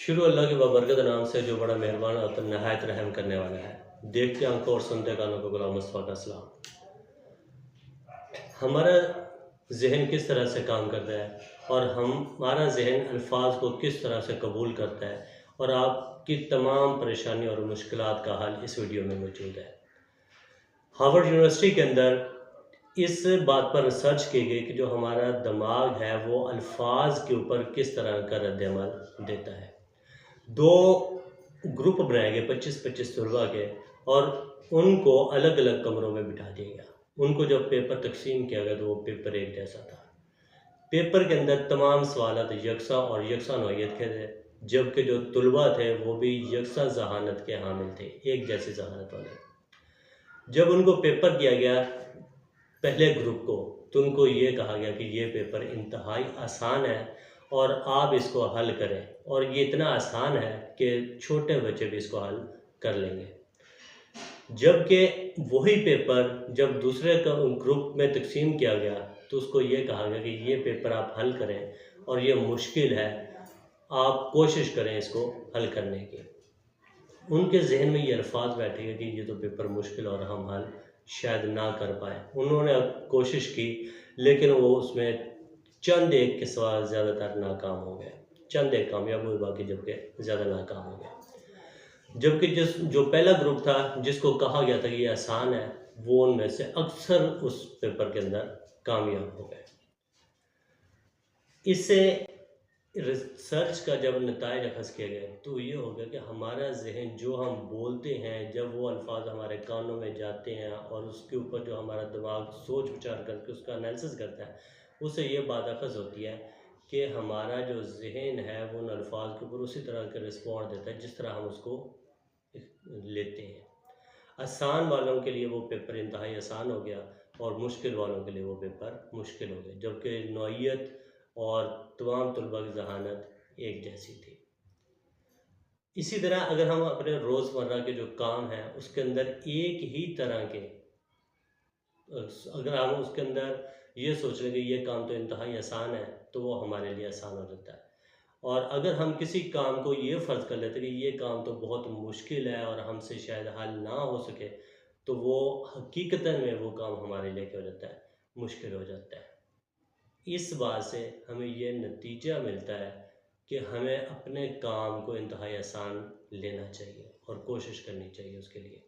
शुरू अल्लाह के बाबरकत नाम से जो बड़ा मेहरबान और नहायत रहम करने वाला है। देखते आंखों और सुनते कानों को गुलाम मुस्तफ़ा का सलाम। हमारा जहन किस तरह से काम करता है और हमारा जहन अल्फाज को किस तरह से कबूल करता है और आपकी तमाम परेशानी और मुश्किलात का हल इस वीडियो में मौजूद है। हार्वर्ड यूनिवर्सिटी के अंदर इस बात पर रिसर्च की गई कि जो हमारा दिमाग है वो अल्फाज के ऊपर किस तरह का रद्द-ए-अमल देता है। दो ग्रुप बनाए गए 25-25 तलबा के और उनको अलग अलग कमरों में बिठा दिया गया। उनको जब पेपर तकसीम किया गया तो वो पेपर एक जैसा था। पेपर के अंदर तमाम सवालात यकसा और यकसा नौइयत के थे, जबकि जो तलबा थे वो भी यकसा जहानत के हामिल थे, एक जैसी जहानत वाले। जब उनको पेपर दिया गया पहले ग्रुप को, तो उनको ये कहा गया कि ये पेपर इंतहाई आसान है और आप इसको हल करें, और ये इतना आसान है कि छोटे बच्चे भी इसको हल कर लेंगे। जबकि वही पेपर जब दूसरे ग्रुप में तकसीम किया गया तो उसको ये कहा गया कि ये पेपर आप हल करें और ये मुश्किल है, आप कोशिश करें इसको हल करने की। उनके जहन में ये अल्फाज बैठे गए कि ये तो पेपर मुश्किल और हम हल शायद ना कर पाए। उन्होंने कोशिश की लेकिन वो उसमें चंद एक के सवाल ज़्यादातर नाकाम हो गए, चंद एक कामयाब हुए, बाकी जबकि ज़्यादा नाकाम हो गए। जबकि जो पहला ग्रुप था जिसको कहा गया था कि ये आसान है, वो उनमें से अक्सर उस पेपर के अंदर कामयाब हो गए। इससे रिसर्च का जब नताइज अखज़ किए गए तो ये हो गया कि हमारा जहन जो हम बोलते हैं, जब वो अल्फाज हमारे कानों में जाते हैं और उसके ऊपर जो हमारा दिमाग सोच विचार करके उसका एनालिसिस करता है, उससे ये बात अखज़ होती है कि हमारा जो जहन है वो उन अल्फाज के ऊपर उसी तरह का रिस्पॉन्ड देता है जिस तरह हम उसको लेते हैं। आसान वालों के लिए वो पेपर इंतहाई आसान हो गया और मुश्किल वालों के लिए वो पेपर मुश्किल हो गया, जबकि नौइयत और तमाम तलबा की जहानत एक जैसी थी। इसी तरह अगर हम अपने रोज़मर्रा के जो काम हैं उसके अंदर एक ही तरह के अगर हम उसके अंदर ये सोच लें कि ये काम तो इंतहाई आसान है तो वो हमारे लिए आसान हो जाता है। और अगर हम किसी काम को ये फ़र्ज़ कर लेते हैं कि ये काम तो बहुत मुश्किल है और हमसे शायद हल ना हो सके, तो वो हकीकतन में वो काम हमारे लिए क्या हो जाता है, मुश्किल हो जाता है। इस बात से हमें ये नतीजा मिलता है कि हमें अपने काम को इंतहाई आसान लेना चाहिए और कोशिश करनी चाहिए उसके लिए।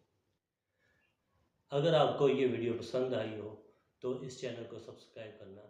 अगर आपको ये वीडियो पसंद आई हो तो इस चैनल को सब्सक्राइब करना